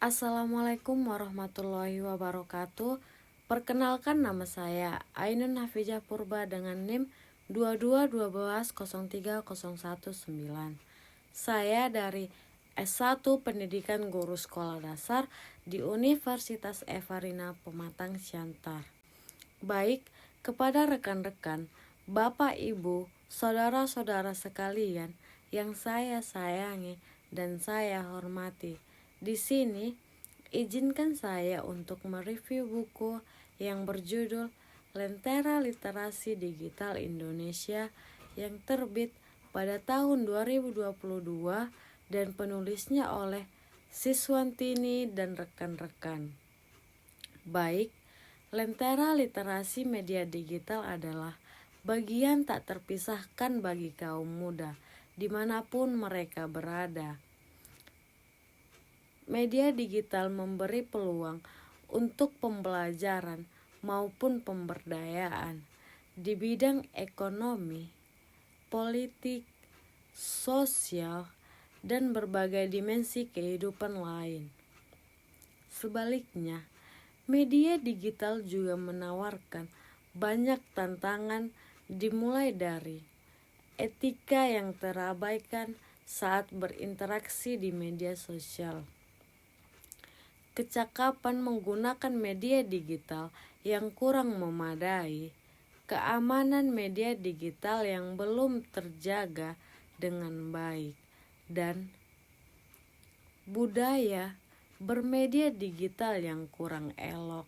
Assalamualaikum warahmatullahi wabarakatuh. Perkenalkan, nama saya Ainun Hafizah Purba dengan NIM 2212030119. Saya dari S1 Pendidikan Guru Sekolah Dasar di Universitas Evarina Pematang Siantar. Baik, kepada rekan-rekan, Bapak, Ibu, saudara-saudara sekalian yang saya sayangi dan saya hormati. Di sini, izinkan saya untuk mereview buku yang berjudul Lentera Literasi Digital Indonesia yang terbit pada tahun 2022 dan penulisnya oleh Siswantini dan rekan-rekan. Baik, Lentera Literasi Media Digital adalah bagian tak terpisahkan bagi kaum muda dimanapun mereka berada. Media digital memberi peluang untuk pembelajaran maupun pemberdayaan di bidang ekonomi, politik, sosial, dan berbagai dimensi kehidupan lain. Sebaliknya, media digital juga menawarkan banyak tantangan, dimulai dari etika yang terabaikan saat berinteraksi di media sosial, kecakapan menggunakan media digital yang kurang memadai, keamanan media digital yang belum terjaga dengan baik, dan budaya bermedia digital yang kurang elok.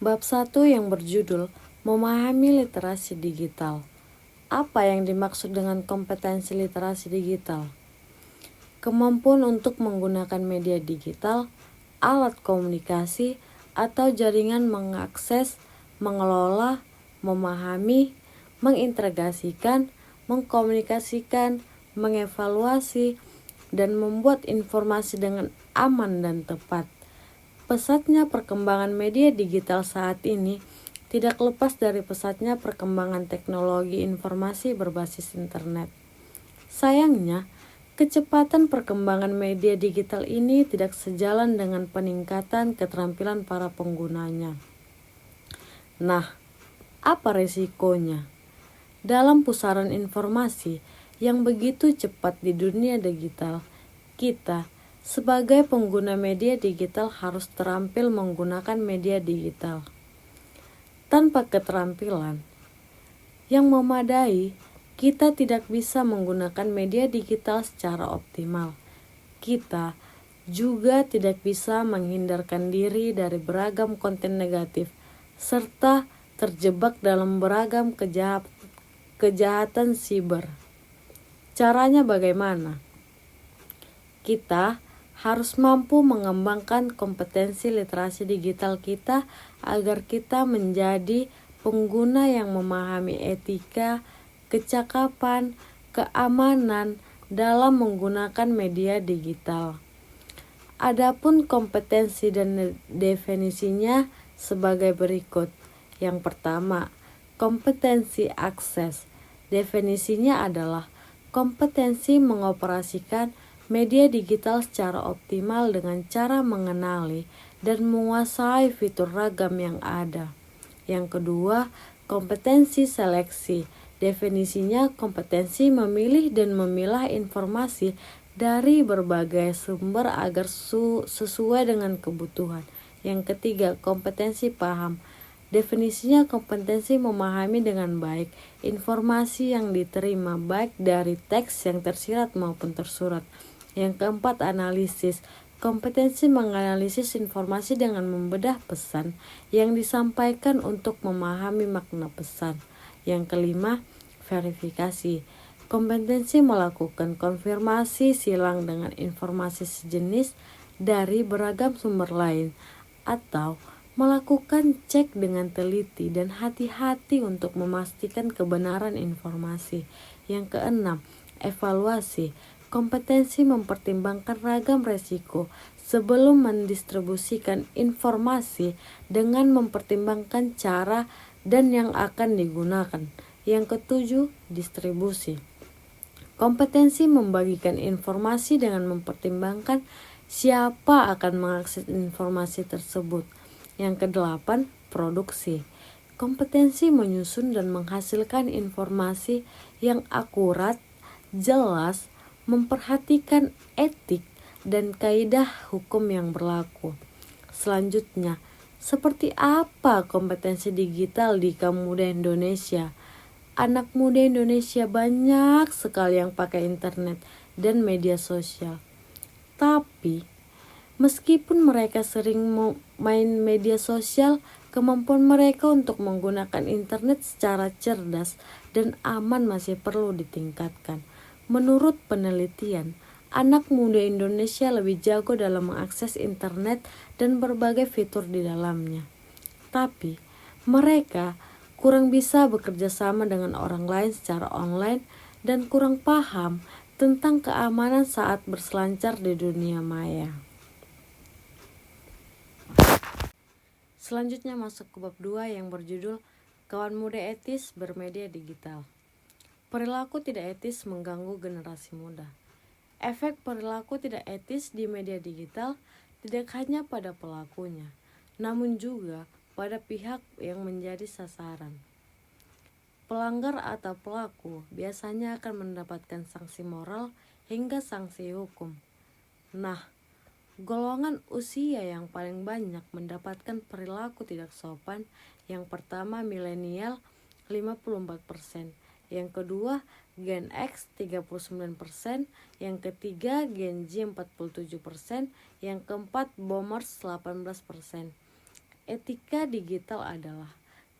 Bab 1 yang berjudul Memahami Literasi Digital. Apa yang dimaksud dengan kompetensi literasi digital? Kemampuan untuk menggunakan media digital, alat komunikasi, atau jaringan mengakses, mengelola, memahami, mengintegrasikan, mengkomunikasikan, mengevaluasi, dan membuat informasi dengan aman dan tepat. Pesatnya perkembangan media digital saat ini tidak lepas dari pesatnya perkembangan teknologi informasi berbasis internet. Sayangnya, kecepatan perkembangan media digital ini tidak sejalan dengan peningkatan keterampilan para penggunanya. Nah, apa resikonya? Dalam pusaran informasi yang begitu cepat di dunia digital, kita sebagai pengguna media digital harus terampil menggunakan media digital. Tanpa keterampilan yang memadai, kita tidak bisa menggunakan media digital secara optimal. Kita juga tidak bisa menghindarkan diri dari beragam konten negatif serta terjebak dalam beragam kejahatan siber. Caranya bagaimana? Kita harus mampu mengembangkan kompetensi literasi digital kita agar kita menjadi pengguna yang memahami etika, kecakapan, keamanan dalam menggunakan media digital. Adapun kompetensi dan definisinya sebagai berikut. Yang pertama, kompetensi akses. Definisinya adalah kompetensi mengoperasikan media digital secara optimal dengan cara mengenali dan menguasai fitur ragam yang ada. Yang kedua, kompetensi seleksi. Definisinya kompetensi memilih dan memilah informasi dari berbagai sumber agar sesuai dengan kebutuhan. Yang ketiga, kompetensi paham. Definisinya kompetensi memahami dengan baik informasi yang diterima baik dari teks yang tersirat maupun tersurat. Yang keempat, analisis. Kompetensi menganalisis informasi dengan membedah pesan yang disampaikan untuk memahami makna pesan. Yang kelima, verifikasi. Kompetensi melakukan konfirmasi silang dengan informasi sejenis dari beragam sumber lain, atau melakukan cek dengan teliti dan hati-hati untuk memastikan kebenaran informasi. Yang keenam, evaluasi. Kompetensi mempertimbangkan ragam resiko sebelum mendistribusikan informasi dengan mempertimbangkan cara dan yang akan digunakan. Yang ketujuh, distribusi. Kompetensi membagikan informasi dengan mempertimbangkan siapa akan mengakses informasi tersebut. Yang kedelapan, produksi. Kompetensi menyusun dan menghasilkan informasi yang akurat, jelas, memperhatikan etik dan kaidah hukum yang berlaku. Selanjutnya, seperti apa kompetensi digital di kaum muda Indonesia? Anak muda Indonesia banyak sekali yang pakai internet dan media sosial. Tapi, meskipun mereka sering main media sosial, kemampuan mereka untuk menggunakan internet secara cerdas dan aman masih perlu ditingkatkan. Menurut penelitian, anak muda Indonesia lebih jago dalam mengakses internet dan berbagai fitur di dalamnya. Tapi, mereka kurang bisa bekerja sama dengan orang lain secara online dan kurang paham tentang keamanan saat berselancar di dunia maya. Selanjutnya masuk ke bab 2 yang berjudul Kawan Muda Etis Bermedia Digital. Perilaku tidak etis mengganggu generasi muda. Efek perilaku tidak etis di media digital tidak hanya pada pelakunya, namun juga pada pihak yang menjadi sasaran. Pelanggar atau pelaku biasanya akan mendapatkan sanksi moral hingga sanksi hukum. Nah, golongan usia yang paling banyak mendapatkan perilaku tidak sopan, yang pertama milenial 54%, yang kedua Gen X 39%, yang ketiga Gen Z 47%, yang keempat Boomers 18%. Etika digital adalah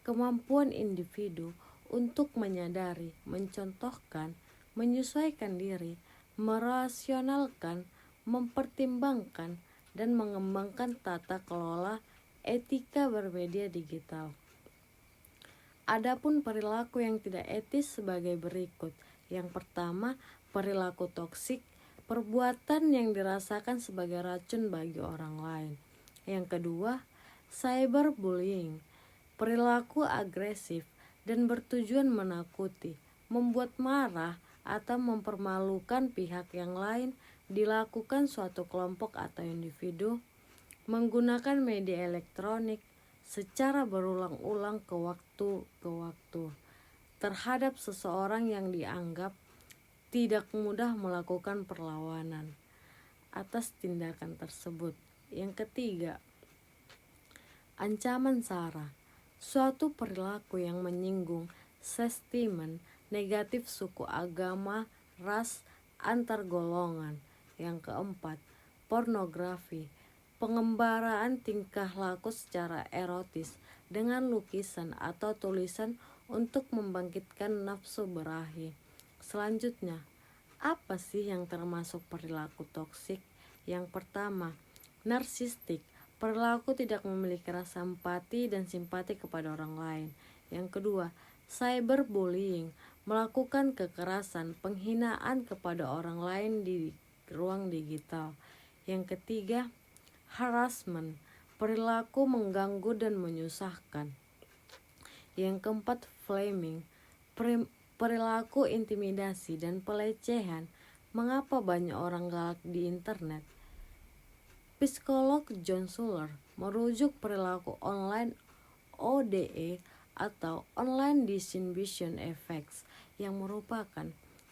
kemampuan individu untuk menyadari, mencontohkan, menyesuaikan diri, merasionalkan, mempertimbangkan, dan mengembangkan tata kelola etika bermedia digital. Adapun perilaku yang tidak etis sebagai berikut. Yang pertama, perilaku toksik, perbuatan yang dirasakan sebagai racun bagi orang lain. Yang kedua, cyberbullying, perilaku agresif dan bertujuan menakuti, membuat marah atau mempermalukan pihak yang lain dilakukan suatu kelompok atau individu menggunakan media elektronik secara berulang-ulang ke waktu terhadap seseorang yang dianggap tidak mudah melakukan perlawanan atas tindakan tersebut. Yang ketiga, ancaman sara, suatu perilaku yang menyinggung sentimen negatif suku, agama, ras, antar golongan. Yang keempat, pornografi, pengembaraan tingkah laku secara erotis dengan lukisan atau tulisan untuk membangkitkan nafsu birahi. Selanjutnya, apa sih yang termasuk perilaku toksik? Yang pertama, narsistik, perilaku tidak memiliki rasa empati dan simpati kepada orang lain. Yang kedua, cyberbullying, melakukan kekerasan, penghinaan kepada orang lain di ruang digital. Yang ketiga, harassment, perilaku mengganggu dan menyusahkan. Yang keempat, flaming, perilaku intimidasi dan pelecehan. Mengapa banyak orang galak di internet? Psikolog John Suller merujuk perilaku online ODE atau Online Disinhibition Effects yang merupakan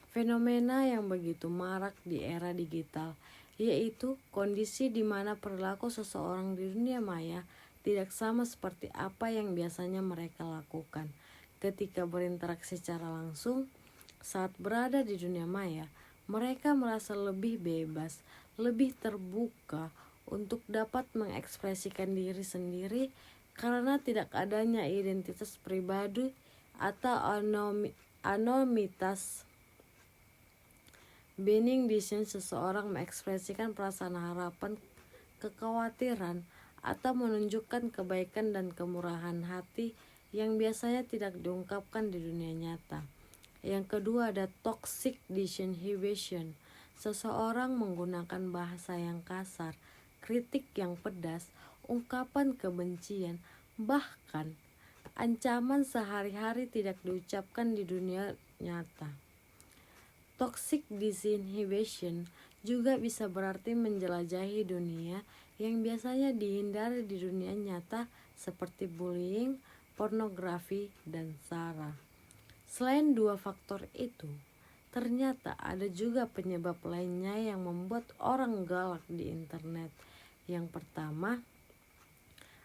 fenomena yang begitu marak di era digital, yaitu kondisi di mana perilaku seseorang di dunia maya tidak sama seperti apa yang biasanya mereka lakukan ketika berinteraksi secara langsung. Saat berada di dunia maya, mereka merasa lebih bebas, lebih terbuka untuk dapat mengekspresikan diri sendiri karena tidak adanya identitas pribadi atau anonimitas. Being Design, seseorang mengekspresikan perasaan harapan kekhawatiran, atau menunjukkan kebaikan dan kemurahan hati yang biasanya tidak diungkapkan di dunia nyata. Yang kedua ada toxic disinhibition. Seseorang menggunakan bahasa yang kasar, kritik yang pedas, ungkapan kebencian, bahkan ancaman sehari-hari tidak diucapkan di dunia nyata. Toxic disinhibition juga bisa berarti menjelajahi dunia yang biasanya dihindari di dunia nyata seperti bullying, pornografi, dan SARA. Selain dua faktor itu, ternyata ada juga penyebab lainnya yang membuat orang galak di internet. Yang pertama,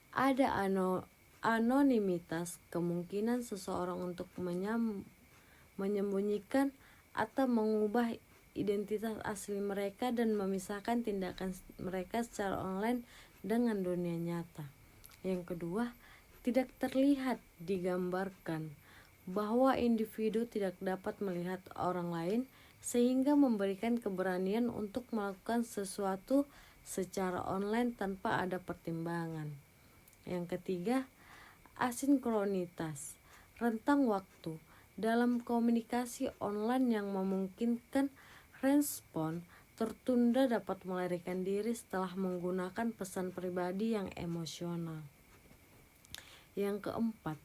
ada anonimitas, kemungkinan seseorang untuk menyembunyikan atau mengubah identitas asli mereka dan memisahkan tindakan mereka secara online dengan dunia nyata. Yang kedua, tidak terlihat digambarkan bahwa individu tidak dapat melihat orang lain sehingga memberikan keberanian untuk melakukan sesuatu secara online tanpa ada pertimbangan. Yang ketiga, asinkronitas, rentang waktu dalam komunikasi online yang memungkinkan respon tertunda dapat melarikan diri setelah menggunakan pesan pribadi yang emosional. Yang keempat,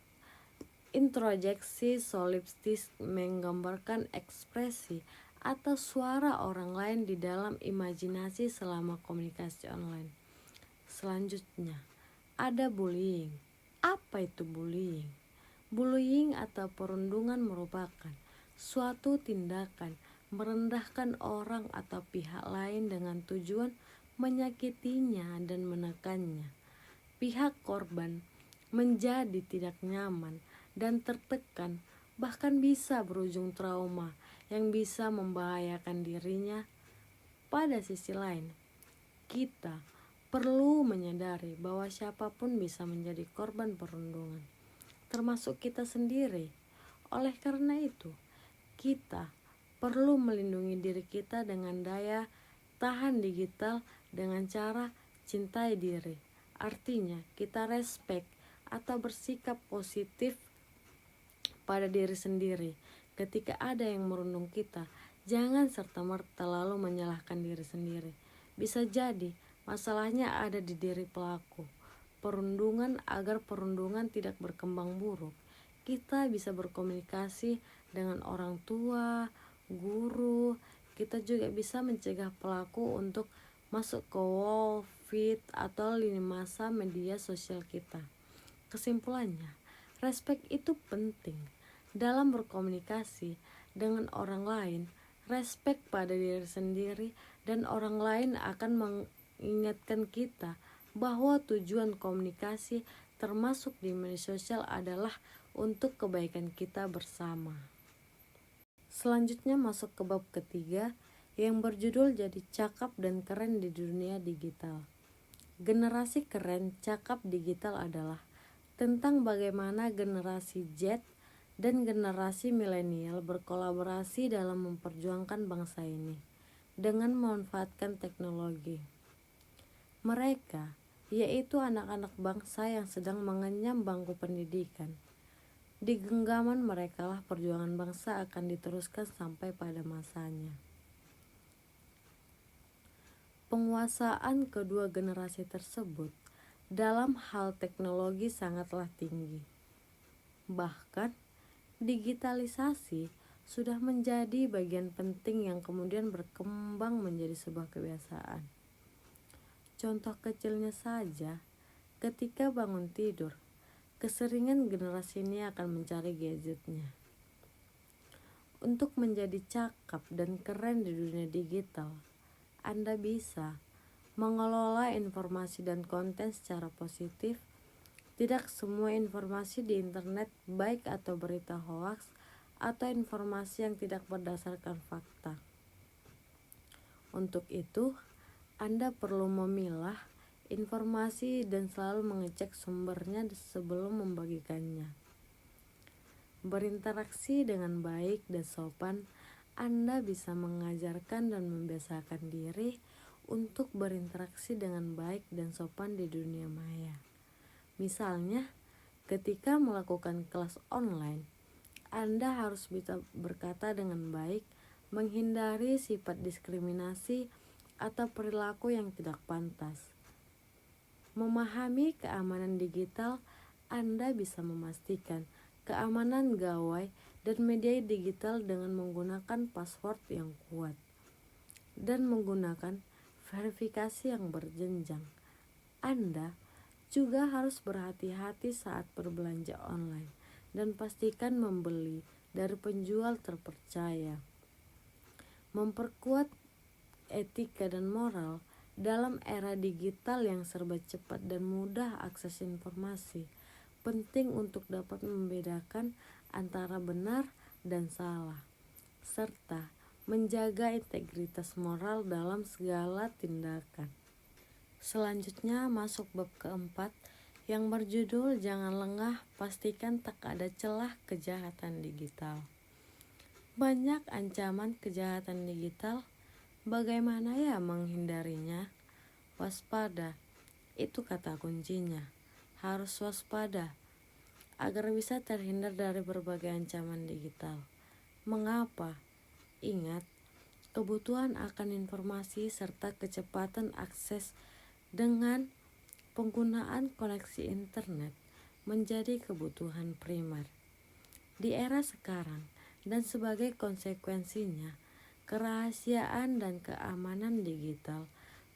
introjeksi solipsis menggambarkan ekspresi atau suara orang lain di dalam imajinasi selama komunikasi online. Selanjutnya, ada bullying. Apa itu bullying? Bullying atau perundungan merupakan suatu tindakan merendahkan orang atau pihak lain dengan tujuan menyakitinya dan menekannya. Pihak korban menjadi tidak nyaman dan tertekan, bahkan bisa berujung trauma yang bisa membahayakan dirinya. Pada sisi lain, kita perlu menyadari bahwa siapapun bisa menjadi korban perundungan, termasuk kita sendiri. Oleh karena itu, kita perlu melindungi diri kita dengan daya tahan digital dengan cara cintai diri. Artinya, kita respect atau bersikap positif pada diri sendiri. Ketika ada yang merundung kita, jangan serta-merta lalu menyalahkan diri sendiri. Bisa jadi masalahnya ada di diri pelaku perundungan. Agar perundungan tidak berkembang buruk, kita bisa berkomunikasi dengan orang tua, guru. Kita juga bisa mencegah pelaku untuk masuk ke wall feed atau lini masa media sosial kita. Kesimpulannya, respect itu penting dalam berkomunikasi dengan orang lain. Respect pada diri sendiri dan orang lain akan mengingatkan kita bahwa tujuan komunikasi termasuk di media sosial adalah untuk kebaikan kita bersama. Selanjutnya masuk ke bab ketiga yang berjudul jadi cakap dan keren di dunia digital. Generasi keren cakap digital adalah tentang bagaimana generasi Z dan generasi milenial berkolaborasi dalam memperjuangkan bangsa ini dengan memanfaatkan teknologi. Mereka yaitu anak-anak bangsa yang sedang mengenyam bangku pendidikan. Di genggaman mereka lah perjuangan bangsa akan diteruskan sampai pada masanya. Penguasaan kedua generasi tersebut dalam hal teknologi sangatlah tinggi. Bahkan, digitalisasi sudah menjadi bagian penting yang kemudian berkembang menjadi sebuah kebiasaan. Contoh kecilnya saja, ketika bangun tidur, keseringan generasi ini akan mencari gadgetnya. Untuk menjadi cakap dan keren di dunia digital, Anda bisa mengelola informasi dan konten secara positif. Tidak semua informasi di internet, baik atau berita hoaks atau informasi yang tidak berdasarkan fakta. Untuk itu, Anda perlu memilah informasi dan selalu mengecek sumbernya sebelum membagikannya. Berinteraksi dengan baik dan sopan, Anda bisa mengajarkan dan membiasakan diri untuk berinteraksi dengan baik dan sopan di dunia maya. Misalnya, ketika melakukan kelas online, Anda harus bisa berkata dengan baik, menghindari sifat diskriminasi atau perilaku yang tidak pantas. Memahami keamanan digital, Anda bisa memastikan keamanan gawai dan media digital dengan menggunakan password yang kuat dan menggunakan verifikasi yang berjenjang. Anda juga harus berhati-hati saat berbelanja online dan pastikan membeli dari penjual terpercaya. Memperkuat etika dan moral dalam era digital yang serba cepat dan mudah akses informasi penting untuk dapat membedakan antara benar dan salah, serta menjaga integritas moral dalam segala tindakan. Selanjutnya masuk bab keempat yang berjudul Jangan Lengah, Pastikan Tak Ada Celah Kejahatan Digital. Banyak ancaman kejahatan digital. Bagaimana ya menghindarinya? Waspada, itu kata kuncinya. Harus waspada agar bisa terhindar dari berbagai ancaman digital. Mengapa? Ingat, kebutuhan akan informasi serta kecepatan akses dengan penggunaan koneksi internet menjadi kebutuhan primer. Di era sekarang dan sebagai konsekuensinya, kerahasiaan dan keamanan digital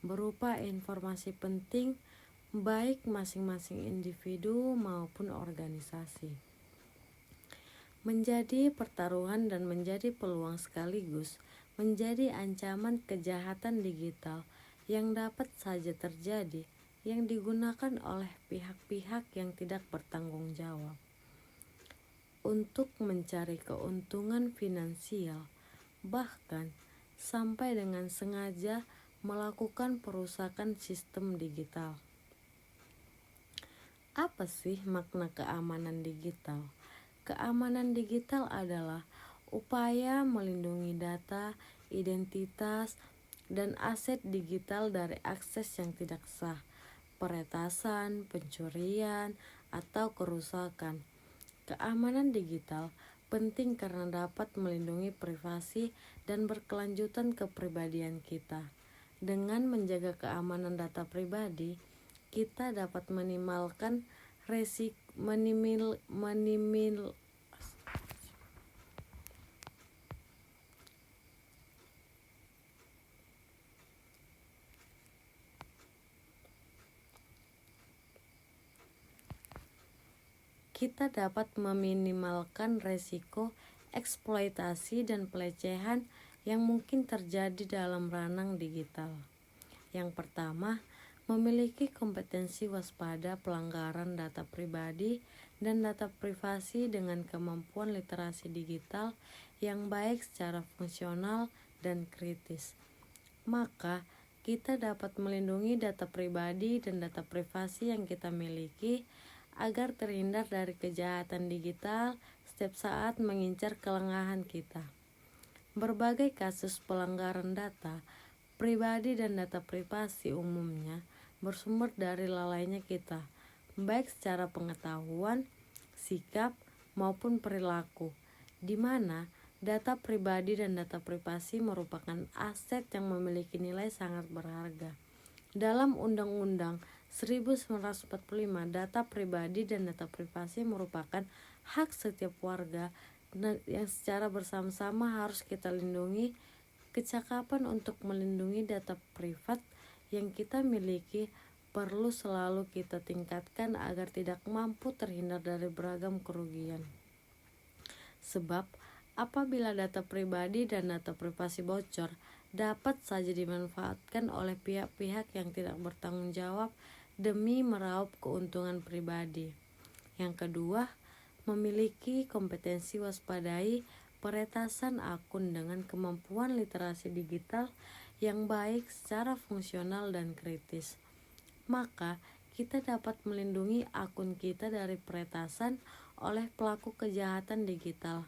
berupa informasi penting baik masing-masing individu maupun organisasi. Menjadi pertaruhan dan menjadi peluang sekaligus, menjadi ancaman kejahatan digital yang dapat saja terjadi yang digunakan oleh pihak-pihak yang tidak bertanggung jawab untuk mencari keuntungan finansial, bahkan sampai dengan sengaja melakukan perusakan sistem digital. Apa sih makna keamanan digital? Keamanan digital adalah upaya melindungi data, identitas, dan aset digital dari akses yang tidak sah, peretasan, pencurian, atau kerusakan. Keamanan digital penting karena dapat melindungi privasi dan berkelanjutan kepribadian kita. Dengan menjaga keamanan data pribadi, kita dapat minimalkan resiko eksploitasi dan pelecehan yang mungkin terjadi dalam ranah digital. Yang pertama, memiliki kompetensi waspada pelanggaran data pribadi dan data privasi dengan kemampuan literasi digital yang baik secara fungsional dan kritis. Maka, kita dapat melindungi data pribadi dan data privasi yang kita miliki agar terhindar dari kejahatan digital setiap saat mengincar kelengahan kita. Berbagai kasus pelanggaran data pribadi dan data privasi umumnya bersumber dari lalainya kita, baik secara pengetahuan, sikap, maupun perilaku, di mana data pribadi dan data privasi merupakan aset yang memiliki nilai sangat berharga. Dalam Undang-Undang 1945, data pribadi dan data privasi merupakan hak setiap warga yang secara bersama-sama harus kita lindungi. Kecakapan untuk melindungi data privat yang kita miliki perlu selalu kita tingkatkan agar tidak mampu terhindar dari beragam kerugian. Sebab, apabila data pribadi dan data privasi bocor, dapat saja dimanfaatkan oleh pihak-pihak yang tidak bertanggung jawab demi meraup keuntungan pribadi. Yang kedua, memiliki kompetensi waspadai peretasan akun dengan kemampuan literasi digital yang baik secara fungsional dan kritis. Maka, kita dapat melindungi akun kita dari peretasan oleh pelaku kejahatan digital.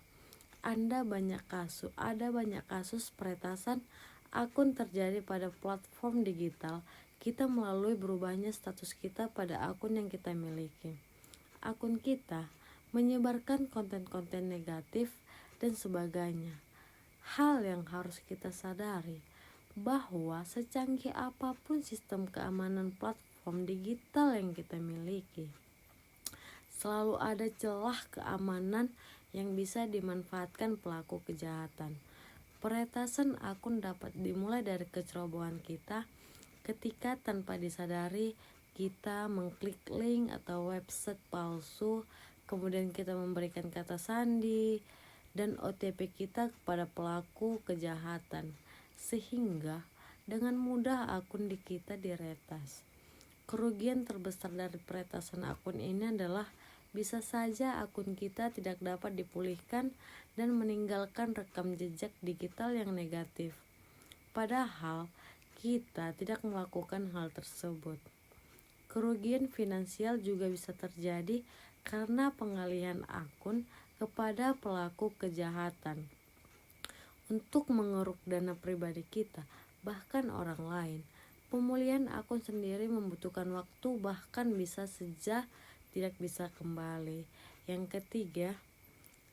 Ada banyak kasus peretasan akun terjadi pada platform digital kita melalui berubahnya status kita pada akun yang kita miliki. Akun kita menyebarkan konten-konten negatif dan sebagainya. Hal yang harus kita sadari bahwa secanggih apapun sistem keamanan platform digital yang kita miliki, selalu ada celah keamanan yang bisa dimanfaatkan pelaku kejahatan. Peretasan akun dapat dimulai dari kecerobohan kita ketika tanpa disadari kita mengklik link atau website palsu, kemudian kita memberikan kata sandi dan OTP kita kepada pelaku kejahatan, sehingga dengan mudah akun kita diretas. Kerugian terbesar dari peretasan akun ini adalah bisa saja akun kita tidak dapat dipulihkan dan meninggalkan rekam jejak digital yang negatif. Padahal kita tidak melakukan hal tersebut. Kerugian finansial juga bisa terjadi karena pengalihan akun kepada pelaku kejahatan untuk mengeruk dana pribadi kita, bahkan orang lain. Pemulihan akun sendiri membutuhkan waktu, bahkan bisa saja tidak bisa kembali. Yang ketiga,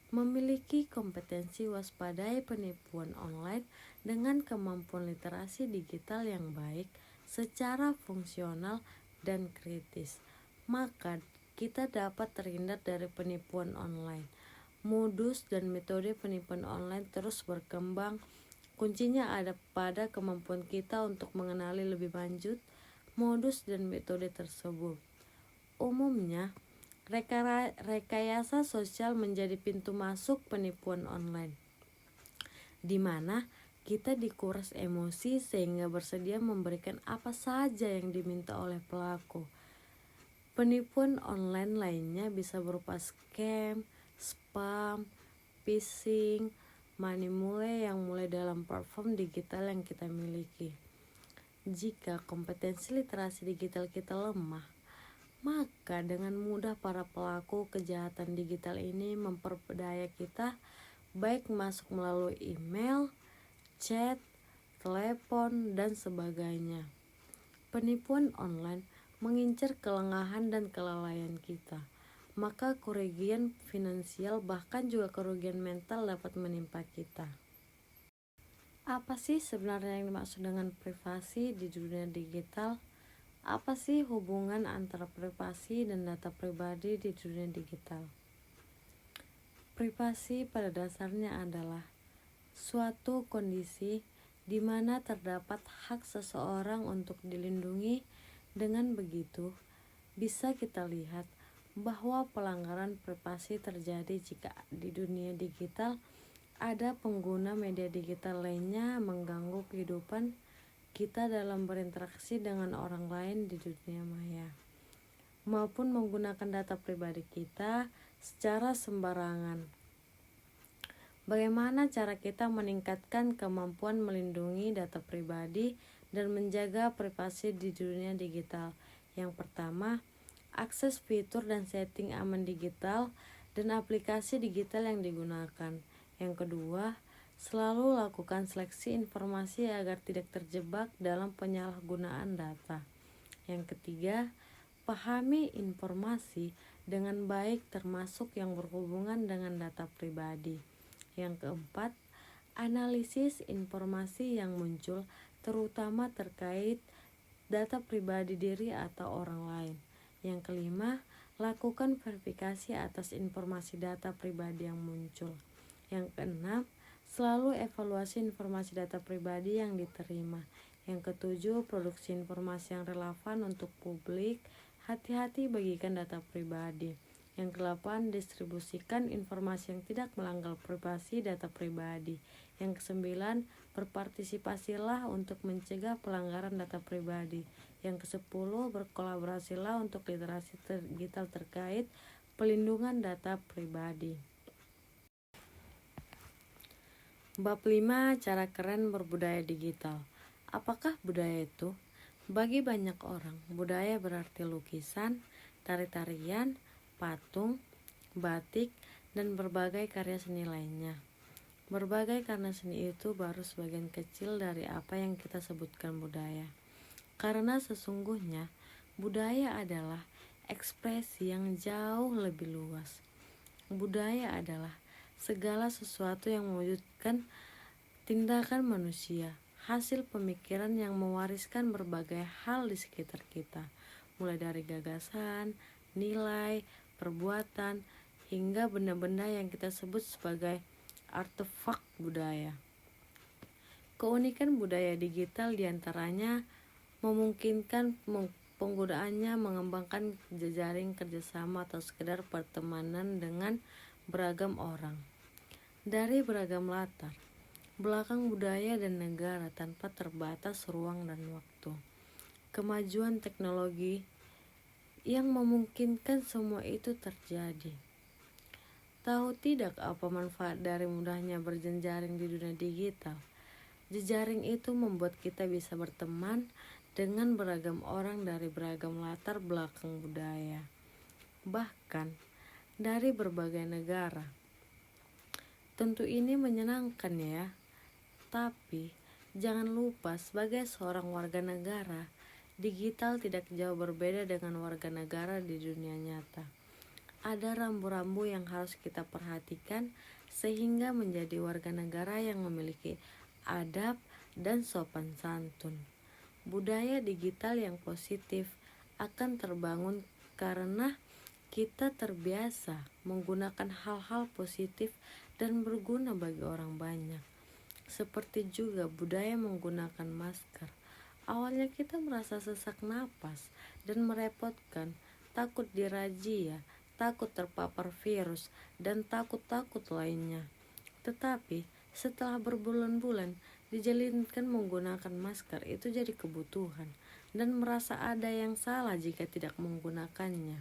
memiliki kompetensi waspadai penipuan online dengan kemampuan literasi digital yang baik secara fungsional dan kritis, maka kita dapat terhindar dari penipuan online. Modus dan metode penipuan online terus berkembang. Kuncinya ada pada kemampuan kita untuk mengenali lebih lanjut modus dan metode tersebut. Umumnya, rekayasa sosial menjadi pintu masuk penipuan online, di mana kita dikuras emosi sehingga bersedia memberikan apa saja yang diminta oleh pelaku. Penipuan online lainnya bisa berupa scam, spam, phishing, money yang mulai dalam platform digital yang kita miliki. Jika kompetensi literasi digital kita lemah, maka dengan mudah para pelaku kejahatan digital ini memperdaya kita, baik masuk melalui email, chat, telepon, dan sebagainya. Penipuan online mengincar kelengahan dan kelalaian kita, maka kerugian finansial bahkan juga kerugian mental dapat menimpa kita. Apa sih sebenarnya yang dimaksud dengan privasi di dunia digital? Apa sih hubungan antara privasi dan data pribadi di dunia digital? Privasi pada dasarnya adalah suatu kondisi di mana terdapat hak seseorang untuk dilindungi. Dengan begitu, bisa kita lihat bahwa pelanggaran privasi terjadi jika di dunia digital ada pengguna media digital lainnya mengganggu kehidupan kita dalam berinteraksi dengan orang lain di dunia maya, maupun menggunakan data pribadi kita secara sembarangan. Bagaimana cara kita meningkatkan kemampuan melindungi data pribadi dan menjaga privasi di dunia digital? Yang pertama, akses fitur dan setting aman digital dan aplikasi digital yang digunakan. Yang kedua, selalu lakukan seleksi informasi agar tidak terjebak dalam penyalahgunaan data. Yang ketiga, pahami informasi dengan baik termasuk yang berhubungan dengan data pribadi. Yang keempat, analisis informasi yang muncul terutama terkait data pribadi diri atau orang lain. Yang kelima, lakukan verifikasi atas informasi data pribadi yang muncul. Yang keenam, selalu evaluasi informasi data pribadi yang diterima. Yang ketujuh, produksi informasi yang relevan untuk publik. Hati-hati bagikan data pribadi. Yang kedelapan, distribusikan informasi yang tidak melanggar privasi data pribadi. Yang kesembilan, berpartisipasilah untuk mencegah pelanggaran data pribadi. Yang kesepuluh, berkolaborasilah untuk literasi digital terkait pelindungan data pribadi. Bab 5, cara keren berbudaya digital. Apakah budaya itu? Bagi banyak orang, budaya berarti lukisan, tari-tarian, patung, batik, dan berbagai karya seni lainnya. Berbagai karena seni itu baru sebagian kecil dari apa yang kita sebutkan budaya. Karena sesungguhnya budaya adalah ekspresi yang jauh lebih luas. Budaya adalah segala sesuatu yang mewujudkan tindakan manusia, hasil pemikiran yang mewariskan berbagai hal di sekitar kita, mulai dari gagasan, nilai, perbuatan, hingga benda-benda yang kita sebut sebagai artefak budaya. Keunikan budaya digital diantaranya memungkinkan penggunaannya mengembangkan jejaring kerjasama atau sekedar pertemanan dengan beragam orang dari beragam latar belakang budaya dan negara tanpa terbatas ruang dan waktu. Kemajuan teknologi yang memungkinkan semua itu terjadi. Tahu tidak apa manfaat dari mudahnya berjejaring di dunia digital? Jejaring itu membuat kita bisa berteman dengan beragam orang dari beragam latar belakang budaya, bahkan dari berbagai negara. Tentu ini menyenangkan ya. Tapi, jangan lupa sebagai seorang warga negara, digital tidak jauh berbeda dengan warga negara di dunia nyata. Ada rambu-rambu yang harus kita perhatikan sehingga menjadi warga negara yang memiliki adab dan sopan santun. Budaya digital yang positif akan terbangun karena kita terbiasa menggunakan hal-hal positif dan berguna bagi orang banyak. Seperti juga budaya menggunakan masker. Awalnya kita merasa sesak napas dan merepotkan, takut dirazia, takut terpapar virus, dan takut-takut lainnya. Tetapi setelah berbulan-bulan dijalinkan menggunakan masker itu jadi kebutuhan dan merasa ada yang salah jika tidak menggunakannya.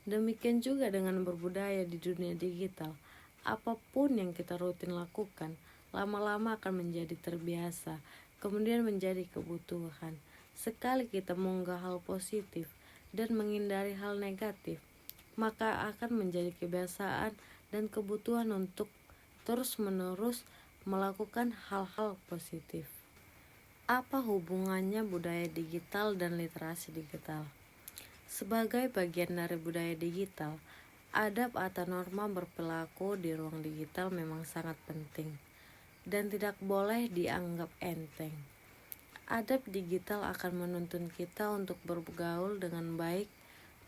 Demikian juga dengan berbudaya di dunia digital. Apapun yang kita rutin lakukan, lama-lama akan menjadi terbiasa, kemudian menjadi kebutuhan. Sekali kita mengunggah hal positif dan menghindari hal negatif, maka akan menjadi kebiasaan dan kebutuhan untuk terus-menerus melakukan hal-hal positif. Apa hubungannya budaya digital dan literasi digital? Sebagai bagian dari budaya digital, adab atau norma berperilaku di ruang digital memang sangat penting dan tidak boleh dianggap enteng. Adab digital akan menuntun kita untuk bergaul dengan baik,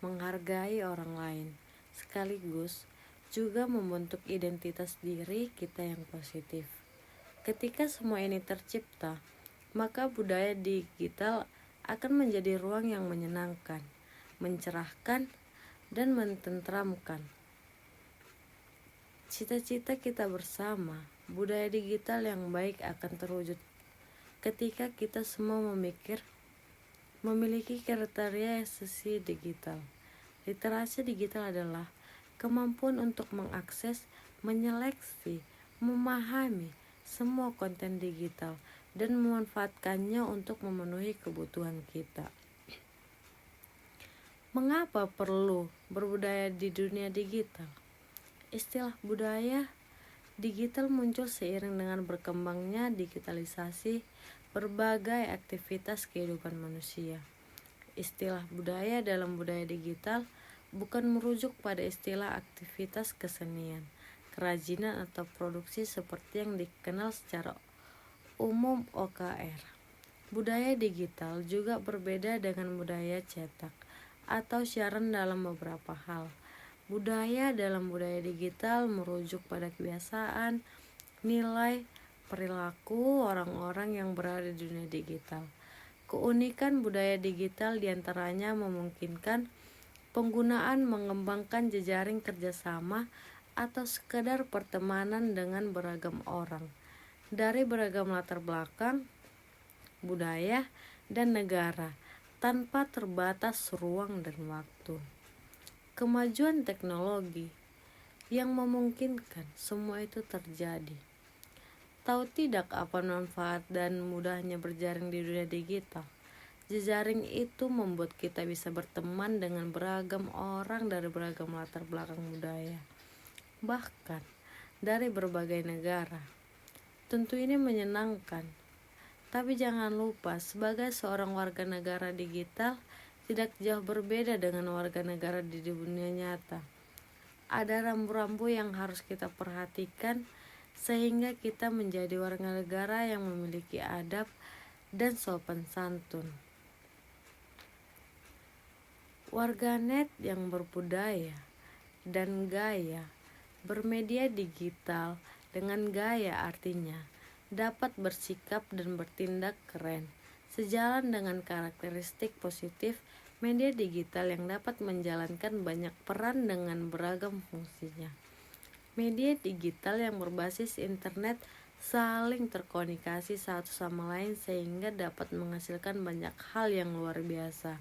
menghargai orang lain, sekaligus juga membentuk identitas diri kita yang positif. Ketika semua ini tercipta, maka budaya digital akan menjadi ruang yang menyenangkan, mencerahkan, dan mententramkan. Cita-cita kita bersama, budaya digital yang baik akan terwujud ketika kita semua memiliki kriteria sisi digital. Literasi digital adalah kemampuan untuk mengakses, menyeleksi, memahami semua konten digital dan memanfaatkannya untuk memenuhi kebutuhan kita. Mengapa perlu berbudaya di dunia digital? Istilah budaya digital muncul seiring dengan berkembangnya digitalisasi berbagai aktivitas kehidupan manusia. Istilah budaya dalam budaya digital bukan merujuk pada istilah aktivitas kesenian, kerajinan atau produksi seperti yang dikenal secara umum OKR. Budaya digital juga berbeda dengan budaya cetak atau siaran dalam beberapa hal. Budaya dalam budaya digital merujuk pada kebiasaan, nilai, perilaku orang-orang yang berada di dunia digital. Keunikan budaya digital diantaranya memungkinkan penggunaan mengembangkan jejaring kerjasama atau sekedar pertemanan dengan beragam orang dari beragam latar belakang, budaya, dan negara tanpa terbatas ruang dan waktu. Kemajuan teknologi yang memungkinkan semua itu terjadi. Tahu tidak apa manfaat dan mudahnya berjaring di dunia digital? Jejaring itu membuat kita bisa berteman dengan beragam orang dari beragam latar belakang budaya. Bahkan dari berbagai negara. Tentu ini menyenangkan, tapi jangan lupa sebagai seorang warga negara digital tidak jauh berbeda dengan warga negara di dunia nyata. Ada rambu-rambu yang harus kita perhatikan sehingga kita menjadi warga negara yang memiliki adab dan sopan santun. Warganet yang berbudaya dan gaya. Bermedia digital dengan gaya artinya dapat bersikap dan bertindak keren, sejalan dengan karakteristik positif media digital yang dapat menjalankan banyak peran dengan beragam fungsinya. Media digital yang berbasis internet saling terkomunikasi satu sama lain sehingga dapat menghasilkan banyak hal yang luar biasa.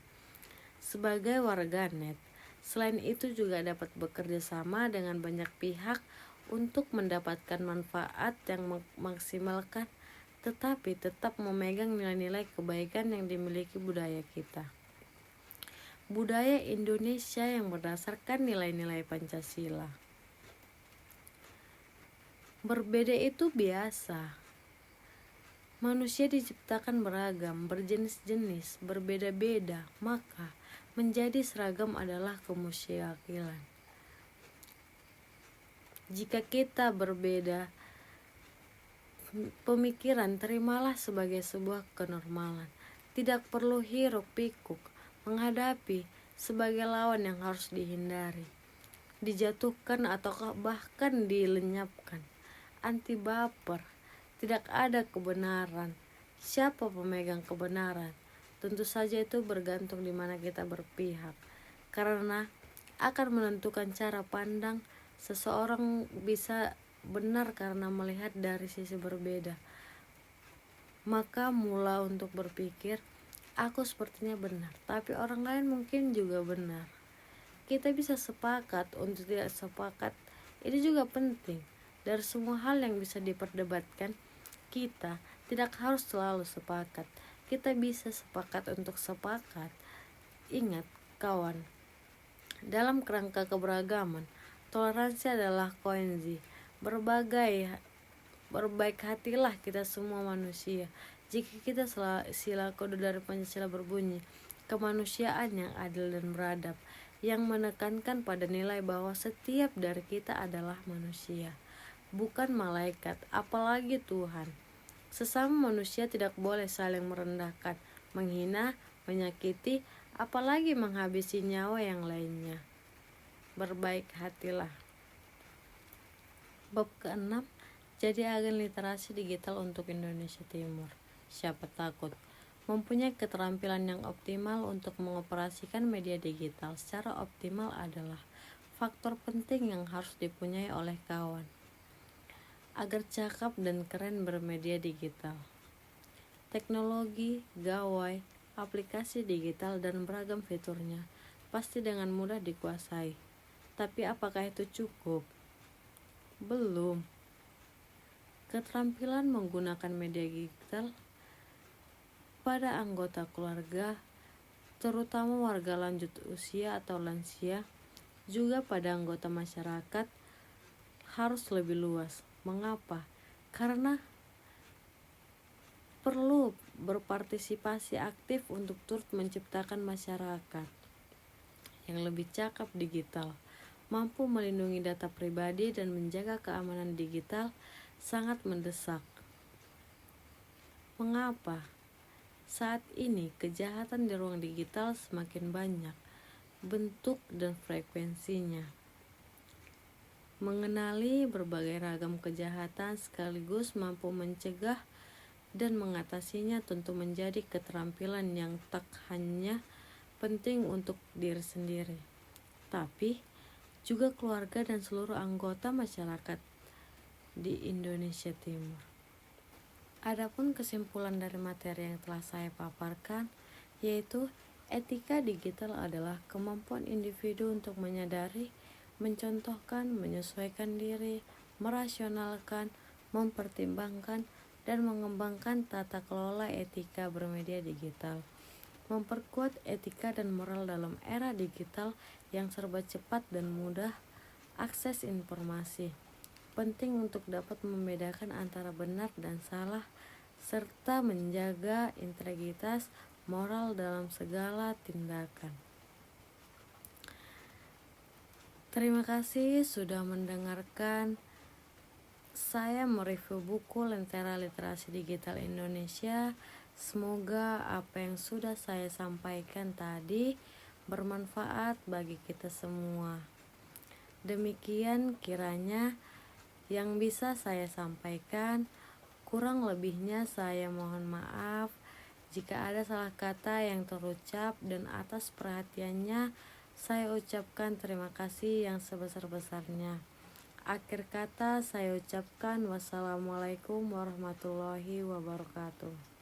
Sebagai warganet, selain itu juga dapat bekerja sama dengan banyak pihak untuk mendapatkan manfaat yang maksimalkan, tetapi tetap memegang nilai-nilai kebaikan yang dimiliki budaya kita. Budaya Indonesia yang berdasarkan nilai-nilai Pancasila. Berbeda itu biasa. Manusia diciptakan beragam, berjenis-jenis, berbeda-beda, maka menjadi seragam adalah kemusyakilan. Jika kita berbeda pemikiran, terimalah sebagai sebuah kenormalan. Tidak perlu hiruk pikuk menghadapi sebagai lawan yang harus dihindari, dijatuhkan atau bahkan dilenyapkan. Anti baper. Tidak ada kebenaran. Siapa pemegang kebenaran? Tentu saja itu bergantung di mana kita berpihak, karena akan menentukan cara pandang. Seseorang bisa benar karena melihat dari sisi berbeda. Maka mula untuk berpikir, aku sepertinya benar, tapi orang lain mungkin juga benar. Kita bisa sepakat untuk tidak sepakat. Ini juga penting. Dari semua hal yang bisa diperdebatkan, kita tidak harus selalu sepakat. Kita bisa sepakat untuk sepakat. Ingat, kawan, dalam kerangka keberagaman, toleransi adalah koenzi. Berbaik hatilah kita semua manusia. Jika kita sila kode dari Pancasila berbunyi, kemanusiaan yang adil dan beradab, yang menekankan pada nilai bahwa setiap dari kita adalah manusia, bukan malaikat, apalagi Tuhan. Sesama manusia tidak boleh saling merendahkan, menghina, menyakiti, apalagi menghabisi nyawa yang lainnya. Berbaik hatilah. Bab ke-6, jadi agen literasi digital untuk Indonesia Timur. Siapa takut? Mempunyai keterampilan yang optimal untuk mengoperasikan media digital secara optimal adalah faktor penting yang harus dipunyai oleh kawan agar cakap dan keren bermedia digital. Teknologi, gawai, aplikasi digital dan beragam fiturnya pasti dengan mudah dikuasai. Tapi apakah itu cukup? Belum. Keterampilan menggunakan media digital pada anggota keluarga, terutama warga lanjut usia atau lansia, juga pada anggota masyarakat harus lebih luas. Mengapa? Karena perlu berpartisipasi aktif untuk turut menciptakan masyarakat yang lebih cakap digital, mampu melindungi data pribadi dan menjaga keamanan digital sangat mendesak. Mengapa? Saat ini kejahatan di ruang digital semakin banyak bentuk dan frekuensinya. Mengenali berbagai ragam kejahatan sekaligus mampu mencegah dan mengatasinya tentu menjadi keterampilan yang tak hanya penting untuk diri sendiri, tapi juga keluarga dan seluruh anggota masyarakat di Indonesia Timur. Adapun kesimpulan dari materi yang telah saya paparkan, yaitu etika digital adalah kemampuan individu untuk menyadari, mencontohkan, menyesuaikan diri, merasionalkan, mempertimbangkan, dan mengembangkan tata kelola etika bermedia digital. Memperkuat etika dan moral dalam era digital yang serba cepat dan mudah akses informasi. penting untuk dapat membedakan antara benar dan salah, serta menjaga integritas moral dalam segala tindakan. Terima kasih sudah mendengarkan saya mereview buku Lentera Literasi Digital Indonesia. Semoga apa yang sudah saya sampaikan tadi bermanfaat bagi kita semua. Demikian kiranya yang bisa saya sampaikan. Kurang lebihnya saya mohon maaf jika ada salah kata yang terucap, dan atas perhatiannya saya ucapkan terima kasih yang sebesar-besarnya. Akhir kata saya ucapkan wassalamualaikum warahmatullahi wabarakatuh.